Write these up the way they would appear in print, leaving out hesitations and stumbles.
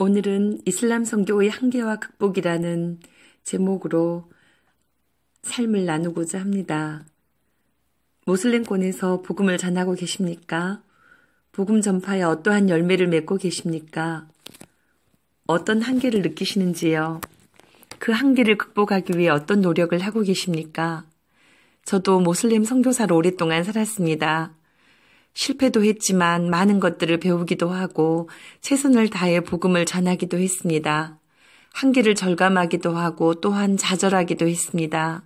오늘은 이슬람 선교의 한계와 극복이라는 제목으로 삶을 나누고자 합니다. 모슬렘권에서 복음을 전하고 계십니까? 복음 전파에 어떠한 열매를 맺고 계십니까? 어떤 한계를 느끼시는지요? 그 한계를 극복하기 위해 어떤 노력을 하고 계십니까? 저도 모슬렘 선교사로 오랫동안 살았습니다. 실패도 했지만 많은 것들을 배우기도 하고 최선을 다해 복음을 전하기도 했습니다. 한계를 절감하기도 하고 또한 좌절하기도 했습니다.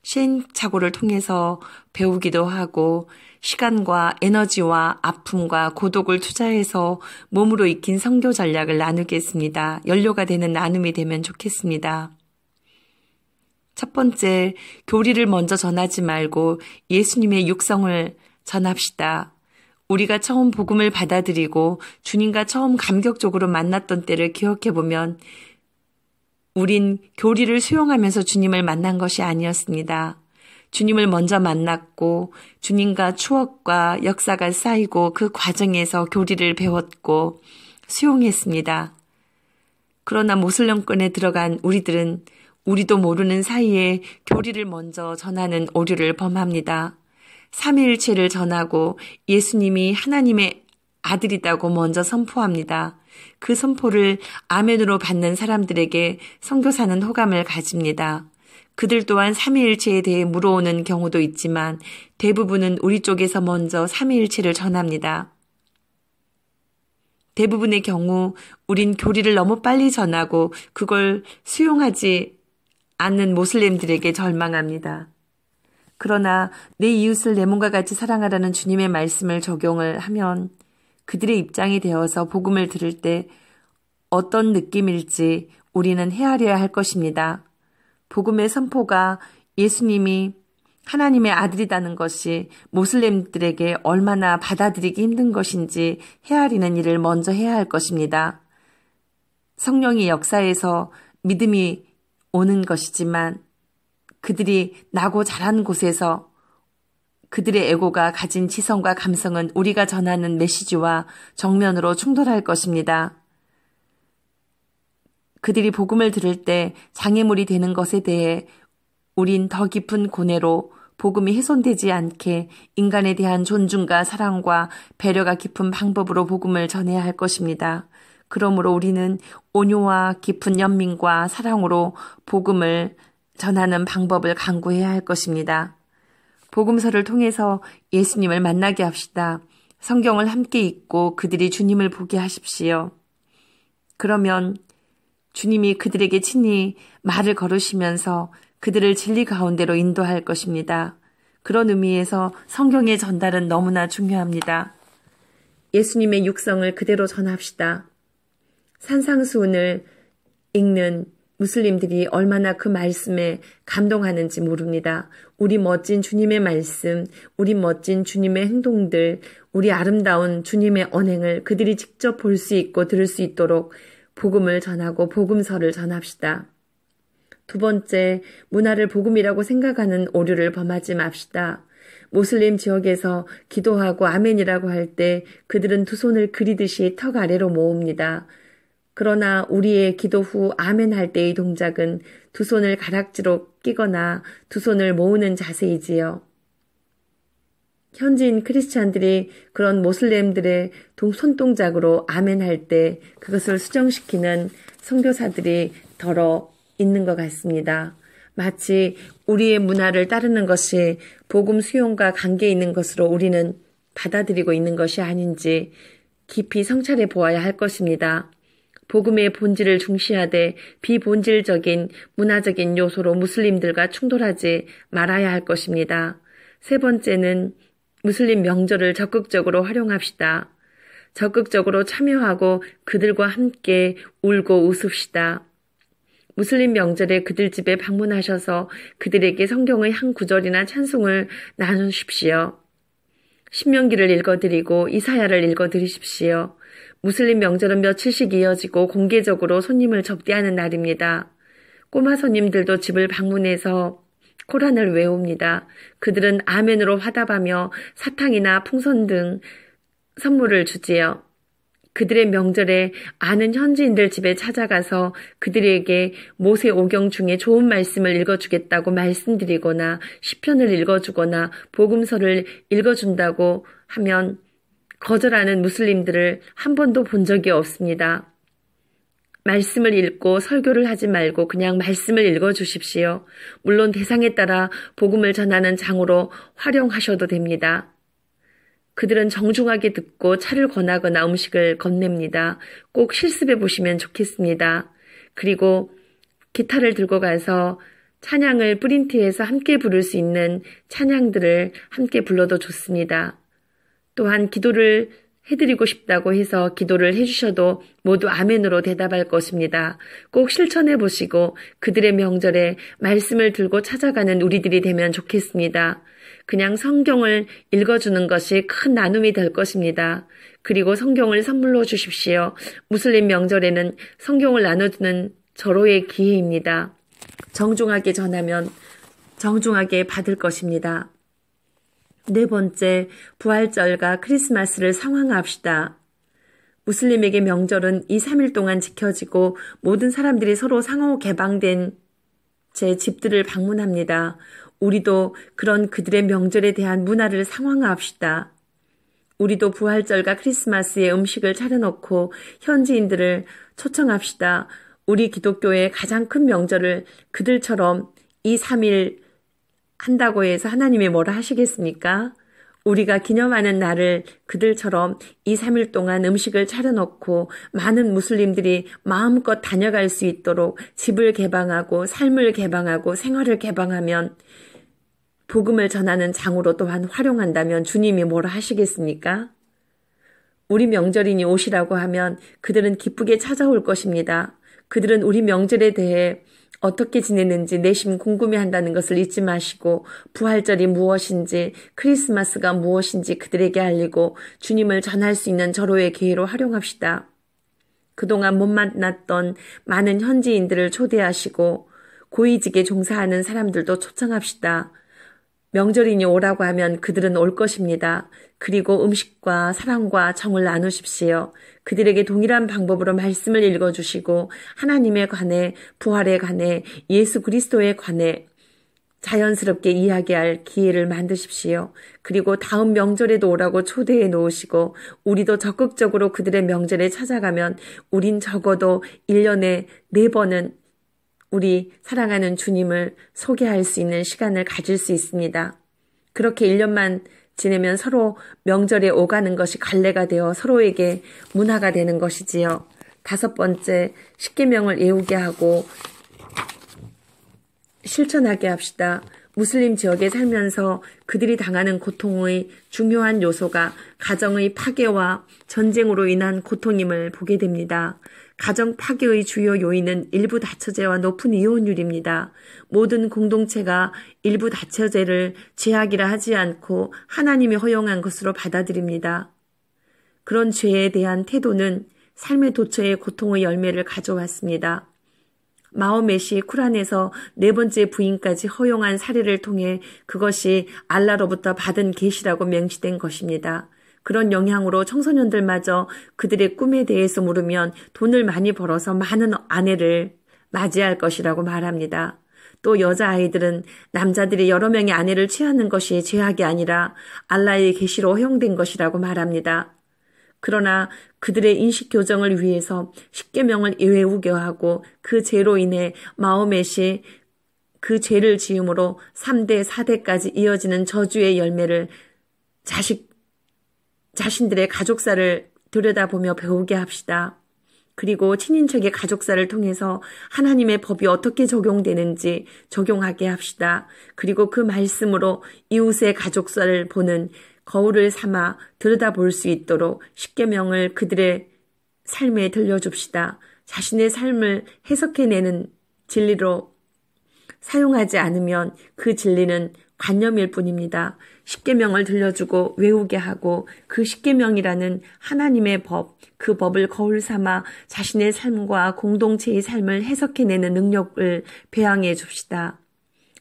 시행착오를 통해서 배우기도 하고 시간과 에너지와 아픔과 고독을 투자해서 몸으로 익힌 선교 전략을 나누겠습니다. 연료가 되는 나눔이 되면 좋겠습니다. 첫 번째, 교리를 먼저 전하지 말고 예수님의 육성을 전합시다. 우리가 처음 복음을 받아들이고 주님과 처음 감격적으로 만났던 때를 기억해보면 우린 교리를 수용하면서 주님을 만난 것이 아니었습니다. 주님을 먼저 만났고 주님과 추억과 역사가 쌓이고 그 과정에서 교리를 배웠고 수용했습니다. 그러나 모슬렘권에 들어간 우리들은 우리도 모르는 사이에 교리를 먼저 전하는 오류를 범합니다. 삼위일체를 전하고 예수님이 하나님의 아들이라고 먼저 선포합니다. 그 선포를 아멘으로 받는 사람들에게 선교사는 호감을 가집니다. 그들 또한 삼위일체에 대해 물어오는 경우도 있지만 대부분은 우리 쪽에서 먼저 삼위일체를 전합니다. 대부분의 경우 우린 교리를 너무 빨리 전하고 그걸 수용하지 않는 모슬렘들에게 절망합니다. 그러나 내 이웃을 내 몸과 같이 사랑하라는 주님의 말씀을 적용을 하면 그들의 입장이 되어서 복음을 들을 때 어떤 느낌일지 우리는 헤아려야 할 것입니다. 복음의 선포가 예수님이 하나님의 아들이라는 것이 모슬렘들에게 얼마나 받아들이기 힘든 것인지 헤아리는 일을 먼저 해야 할 것입니다. 성령의 역사에서 믿음이 오는 것이지만 그들이 나고 자란 곳에서 그들의 에고가 가진 지성과 감성은 우리가 전하는 메시지와 정면으로 충돌할 것입니다. 그들이 복음을 들을 때 장애물이 되는 것에 대해 우린 더 깊은 고뇌로 복음이 훼손되지 않게 인간에 대한 존중과 사랑과 배려가 깊은 방법으로 복음을 전해야 할 것입니다. 그러므로 우리는 온유와 깊은 연민과 사랑으로 복음을 전하는 방법을 강구해야 할 것입니다. 복음서를 통해서 예수님을 만나게 합시다. 성경을 함께 읽고 그들이 주님을 보게 하십시오. 그러면 주님이 그들에게 친히 말을 걸으시면서 그들을 진리 가운데로 인도할 것입니다. 그런 의미에서 성경의 전달은 너무나 중요합니다. 예수님의 육성을 그대로 전합시다. 산상수훈을 읽는 무슬림들이 얼마나 그 말씀에 감동하는지 모릅니다. 우리 멋진 주님의 말씀, 우리 멋진 주님의 행동들, 우리 아름다운 주님의 언행을 그들이 직접 볼 수 있고 들을 수 있도록 복음을 전하고 복음서를 전합시다. 두 번째, 문화를 복음이라고 생각하는 오류를 범하지 맙시다. 모슬림 지역에서 기도하고 아멘이라고 할 때 그들은 두 손을 그리듯이 턱 아래로 모읍니다. 그러나 우리의 기도 후 아멘 할 때의 동작은 두 손을 가락지로 끼거나 두 손을 모으는 자세이지요. 현지인 크리스찬들이 그런 모슬렘들의 손동작으로 아멘 할 때 그것을 수정시키는 선교사들이 더러 있는 것 같습니다. 마치 우리의 문화를 따르는 것이 복음 수용과 관계 있는 것으로 우리는 받아들이고 있는 것이 아닌지 깊이 성찰해 보아야 할 것입니다. 복음의 본질을 중시하되 비본질적인 문화적인 요소로 무슬림들과 충돌하지 말아야 할 것입니다. 세 번째는 무슬림 명절을 적극적으로 활용합시다. 적극적으로 참여하고 그들과 함께 울고 웃읍시다. 무슬림 명절에 그들 집에 방문하셔서 그들에게 성경의 한 구절이나 찬송을 나누십시오. 신명기를 읽어드리고 이사야를 읽어드리십시오. 무슬림 명절은 며칠씩 이어지고 공개적으로 손님을 접대하는 날입니다. 꼬마 손님들도 집을 방문해서 코란을 외웁니다. 그들은 아멘으로 화답하며 사탕이나 풍선 등 선물을 주지요. 그들의 명절에 아는 현지인들 집에 찾아가서 그들에게 모세 오경 중에 좋은 말씀을 읽어주겠다고 말씀드리거나 시편을 읽어주거나 복음서를 읽어준다고 하면 거절하는 무슬림들을 한 번도 본 적이 없습니다. 말씀을 읽고 설교를 하지 말고 그냥 말씀을 읽어주십시오. 물론 대상에 따라 복음을 전하는 장으로 활용하셔도 됩니다. 그들은 정중하게 듣고 차를 권하거나 음식을 건넵니다. 꼭 실습해 보시면 좋겠습니다. 그리고 기타를 들고 가서 찬양을 프린트해서 함께 부를 수 있는 찬양들을 함께 불러도 좋습니다. 또한 기도를 해드리고 싶다고 해서 기도를 해주셔도 모두 아멘으로 대답할 것입니다. 꼭 실천해 보시고 그들의 명절에 말씀을 들고 찾아가는 우리들이 되면 좋겠습니다. 그냥 성경을 읽어주는 것이 큰 나눔이 될 것입니다. 그리고 성경을 선물로 주십시오. 무슬림 명절에는 성경을 나눠주는 절호의 기회입니다. 정중하게 전하면 정중하게 받을 것입니다. 네 번째, 부활절과 크리스마스를 상황합시다. 무슬림에게 명절은 이 3일 동안 지켜지고 모든 사람들이 서로 상호 개방된 제 집들을 방문합니다. 우리도 그런 그들의 명절에 대한 문화를 상황화합시다. 우리도 부활절과 크리스마스에 음식을 차려놓고 현지인들을 초청합시다. 우리 기독교의 가장 큰 명절을 그들처럼 이 3일 한다고 해서 하나님이 뭐라 하시겠습니까? 우리가 기념하는 날을 그들처럼 2, 3일 동안 음식을 차려놓고 많은 무슬림들이 마음껏 다녀갈 수 있도록 집을 개방하고 삶을 개방하고 생활을 개방하면 복음을 전하는 장으로 또한 활용한다면 주님이 뭐라 하시겠습니까? 우리 명절이니 오시라고 하면 그들은 기쁘게 찾아올 것입니다. 그들은 우리 명절에 대해 어떻게 지내는지 내심 궁금해한다는 것을 잊지 마시고 부활절이 무엇인지 크리스마스가 무엇인지 그들에게 알리고 주님을 전할 수 있는 절호의 기회로 활용합시다. 그동안 못 만났던 많은 현지인들을 초대하시고 고위직에 종사하는 사람들도 초청합시다. 명절이니 오라고 하면 그들은 올 것입니다. 그리고 음식과 사랑과 정을 나누십시오. 그들에게 동일한 방법으로 말씀을 읽어주시고 하나님에 관해, 부활에 관해, 예수 그리스도에 관해 자연스럽게 이야기할 기회를 만드십시오. 그리고 다음 명절에도 오라고 초대해 놓으시고 우리도 적극적으로 그들의 명절에 찾아가면 우린 적어도 1년에 4번은 우리 사랑하는 주님을 소개할 수 있는 시간을 가질 수 있습니다. 그렇게 1년만 지내면 서로 명절에 오가는 것이 관례가 되어 서로에게 문화가 되는 것이지요. 5번째, 십계명을 외우게 하고 실천하게 합시다. 무슬림 지역에 살면서 그들이 당하는 고통의 중요한 요소가 가정의 파괴와 전쟁으로 인한 고통임을 보게 됩니다. 가정 파괴의 주요 요인은 일부 다처제와 높은 이혼율입니다. 모든 공동체가 일부 다처제를 죄악이라 하지 않고 하나님이 허용한 것으로 받아들입니다. 그런 죄에 대한 태도는 삶의 도처의 고통의 열매를 가져왔습니다. 마호멧이 쿠란에서 4번째 부인까지 허용한 사례를 통해 그것이 알라로부터 받은 계시라고 명시된 것입니다. 그런 영향으로 청소년들마저 그들의 꿈에 대해서 물으면 돈을 많이 벌어서 많은 아내를 맞이할 것이라고 말합니다. 또 여자아이들은 남자들이 여러 명의 아내를 취하는 것이 죄악이 아니라 알라의 계시로 허용된 것이라고 말합니다. 그러나 그들의 인식 교정을 위해서 십계명을 외우게 하고 그 죄로 인해 마호멧이 그 죄를 지음으로 3대, 4대까지 이어지는 저주의 열매를 자신들의 가족사를 들여다보며 배우게 합시다. 그리고 친인척의 가족사를 통해서 하나님의 법이 어떻게 적용되는지 적용하게 합시다. 그리고 그 말씀으로 이웃의 가족사를 보는 거울을 삼아 들여다볼 수 있도록 십계명을 그들의 삶에 들려줍시다. 자신의 삶을 해석해내는 진리로 사용하지 않으면 그 진리는 관념일 뿐입니다. 십계명을 들려주고 외우게 하고 그 십계명이라는 하나님의 법, 그 법을 거울 삼아 자신의 삶과 공동체의 삶을 해석해내는 능력을 배양해 줍시다.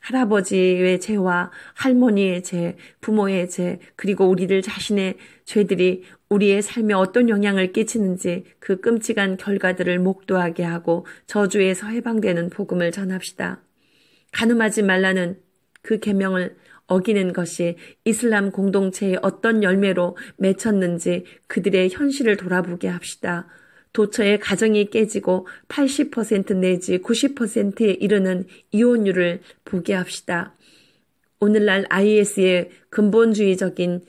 할아버지의 죄와 할머니의 죄, 부모의 죄, 그리고 우리들 자신의 죄들이 우리의 삶에 어떤 영향을 끼치는지 그 끔찍한 결과들을 목도하게 하고 저주에서 해방되는 복음을 전합시다. 간음하지 말라는 그 계명을 어기는 것이 이슬람 공동체의 어떤 열매로 맺혔는지 그들의 현실을 돌아보게 합시다. 도처의 가정이 깨지고 80% 내지 90%에 이르는 이혼율을 보게 합시다. 오늘날 IS의 근본주의적인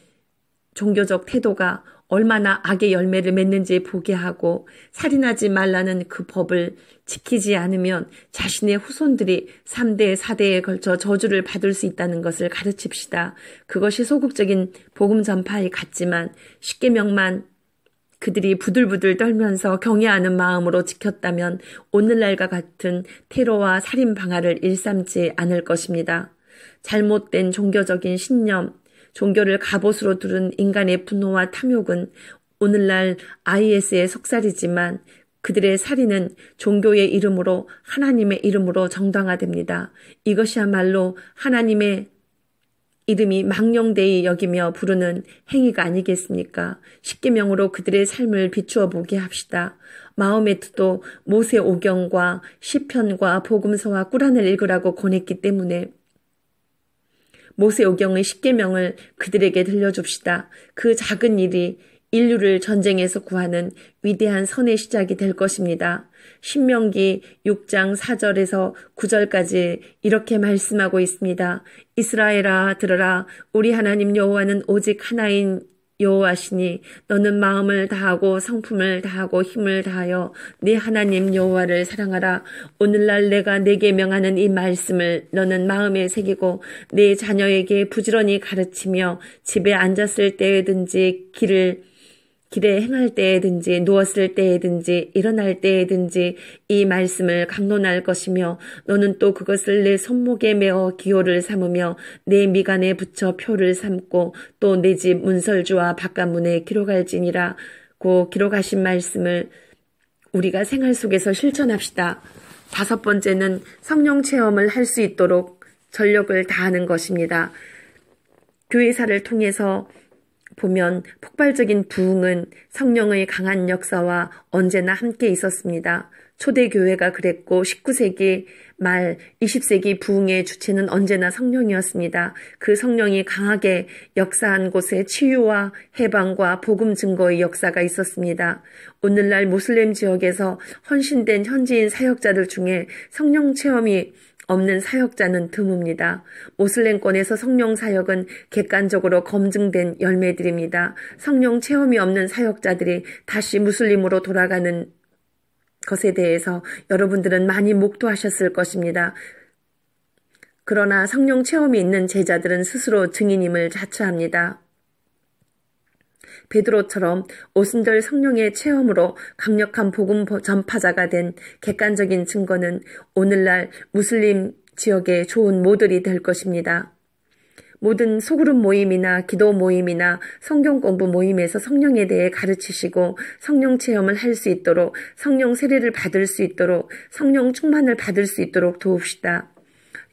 종교적 태도가 얼마나 악의 열매를 맺는지 보게 하고 살인하지 말라는 그 법을 지키지 않으면 자신의 후손들이 3대, 4대에 걸쳐 저주를 받을 수 있다는 것을 가르칩시다. 그것이 소극적인 복음 전파에 같지만 십계명만 그들이 부들부들 떨면서 경외하는 마음으로 지켰다면 오늘날과 같은 테러와 살인 방화를 일삼지 않을 것입니다. 잘못된 종교적인 신념, 종교를 갑옷으로 두른 인간의 분노와 탐욕은 오늘날 IS의 속살이지만 그들의 살인은 종교의 이름으로 하나님의 이름으로 정당화됩니다. 이것이야말로 하나님의 이름이 망령되이 여기며 부르는 행위가 아니겠습니까? 십계명으로 그들의 삶을 비추어 보게 합시다. 마호메트도 모세오경과 시편과 복음서와 꾸란을 읽으라고 권했기 때문에 모세오경의 십계명을 그들에게 들려줍시다. 그 작은 일이 인류를 전쟁에서 구하는 위대한 선의 시작이 될 것입니다. 신명기 6장 4절에서 9절까지 이렇게 말씀하고 있습니다. 이스라엘아 들으라. 우리 하나님 여호와는 오직 하나인 여호와시니 너는 마음을 다하고 성품을 다하고 힘을 다하여 네 하나님 여호와를 사랑하라. 오늘날 내가 내게 명하는 이 말씀을 너는 마음에 새기고 네 자녀에게 부지런히 가르치며 집에 앉았을 때든지 길에 행할 때에든지 누웠을 때에든지 일어날 때에든지 이 말씀을 강론할 것이며 너는 또 그것을 내 손목에 메어 기호를 삼으며 내 미간에 붙여 표를 삼고 또 내 집 문설주와 바깥문에 기록할지니라고 기록하신 말씀을 우리가 생활 속에서 실천합시다. 5번째는 성령 체험을 할 수 있도록 전력을 다하는 것입니다. 교회사를 통해서 보면 폭발적인 부흥은 성령의 강한 역사와 언제나 함께 있었습니다. 초대교회가 그랬고 19세기 말 20세기 부흥의 주체는 언제나 성령이었습니다. 그 성령이 강하게 역사한 곳에 치유와 해방과 복음 증거의 역사가 있었습니다. 오늘날 모슬렘 지역에서 헌신된 현지인 사역자들 중에 성령 체험이 없는 사역자는 드뭅니다. 모슬렘권에서 성령 사역은 객관적으로 검증된 열매들입니다. 성령 체험이 없는 사역자들이 다시 무슬림으로 돌아가는 것에 대해서 여러분들은 많이 목도하셨을 것입니다. 그러나 성령 체험이 있는 제자들은 스스로 증인임을 자처합니다. 베드로처럼 오순절 성령의 체험으로 강력한 복음 전파자가 된 객관적인 증거는 오늘날 무슬림 지역의 좋은 모델이 될 것입니다. 모든 소그룹 모임이나 기도 모임이나 성경 공부 모임에서 성령에 대해 가르치시고 성령 체험을 할 수 있도록 성령 세례를 받을 수 있도록 성령 충만을 받을 수 있도록 도웁시다.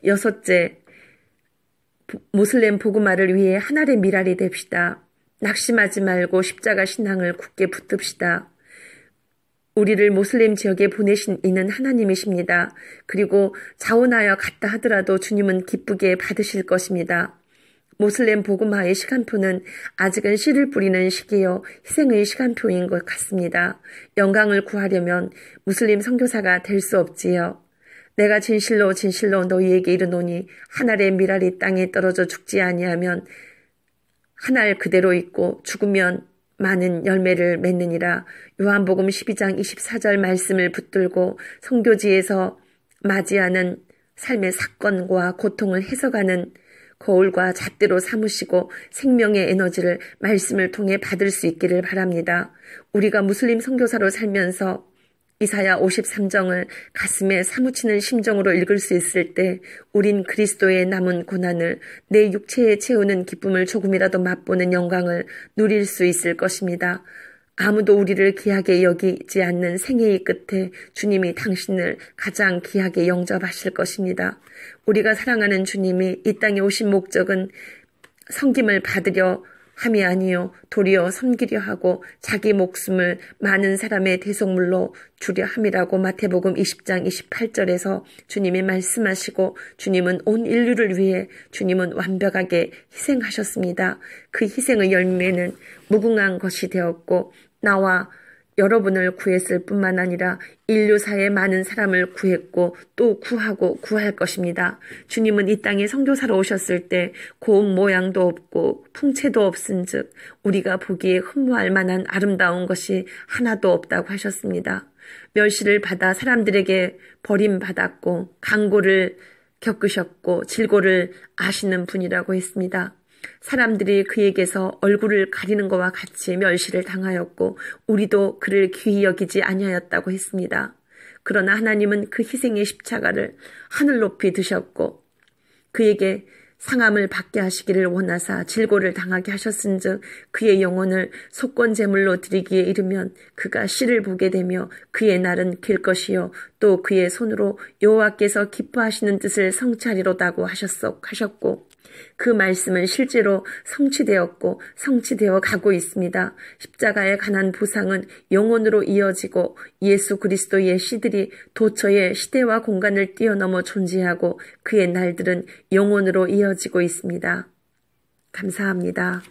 6째, 모슬렘 복음화를 위해 하늘의 미랄이 됩시다. 낙심하지 말고 십자가 신앙을 굳게 붙듭시다. 우리를 모슬렘 지역에 보내신 이는 하나님이십니다. 그리고 자원하여 갔다 하더라도 주님은 기쁘게 받으실 것입니다. 모슬렘 복음화의 시간표는 아직은 씨를 뿌리는 시기요 희생의 시간표인 것 같습니다. 영광을 구하려면 무슬림 선교사가 될 수 없지요. 내가 진실로 진실로 너희에게 이르노니 한 알의 미랄이 땅에 떨어져 죽지 아니하면 한 알 그대로 있고 죽으면 많은 열매를 맺느니라. 요한복음 12장 24절 말씀을 붙들고 선교지에서 맞이하는 삶의 사건과 고통을 해석하는 거울과 잣대로 삼으시고 생명의 에너지를 말씀을 통해 받을 수 있기를 바랍니다. 우리가 무슬림 선교사로 살면서 이사야 53장을 가슴에 사무치는 심정으로 읽을 수 있을 때 우린 그리스도의 남은 고난을 내 육체에 채우는 기쁨을 조금이라도 맛보는 영광을 누릴 수 있을 것입니다. 아무도 우리를 귀하게 여기지 않는 생애의 끝에 주님이 당신을 가장 귀하게 영접하실 것입니다. 우리가 사랑하는 주님이 이 땅에 오신 목적은 섬김을 받으려 함이 아니요 도리어 섬기려 하고 자기 목숨을 많은 사람의 대속물로 주려 함이라고 마태복음 20장 28절에서 주님이 말씀하시고 주님은 온 인류를 위해 주님은 완벽하게 희생하셨습니다. 그 희생의 열매는 무궁한 것이 되었고 나와 여러분을 구했을 뿐만 아니라 인류사의 많은 사람을 구했고 또 구하고 구할 것입니다. 주님은 이 땅에 선교사로 오셨을 때 고운 모양도 없고 풍채도 없은즉 우리가 보기에 흠모할 만한 아름다운 것이 하나도 없다고 하셨습니다. 멸시를 받아 사람들에게 버림받았고 강고를 겪으셨고 질고를 아시는 분이라고 했습니다. 사람들이 그에게서 얼굴을 가리는 것과 같이 멸시를 당하였고 우리도 그를 귀히 여기지 아니하였다고 했습니다. 그러나 하나님은 그 희생의 십자가를 하늘 높이 드셨고 그에게 상함을 받게 하시기를 원하사 질고를 당하게 하셨은즉 그의 영혼을 속건제물로 드리기에 이르면 그가 씨를 보게 되며 그의 날은 길 것이요 또 그의 손으로 여호와께서 기뻐하시는 뜻을 성취하리로다고 하셨고 그 말씀은 실제로 성취되었고 성취되어 가고 있습니다. 십자가에 관한 보상은 영원으로 이어지고 예수 그리스도의 씨들이 도처의 시대와 공간을 뛰어넘어 존재하고 그의 날들은 영원으로 이어지고 있습니다. 감사합니다.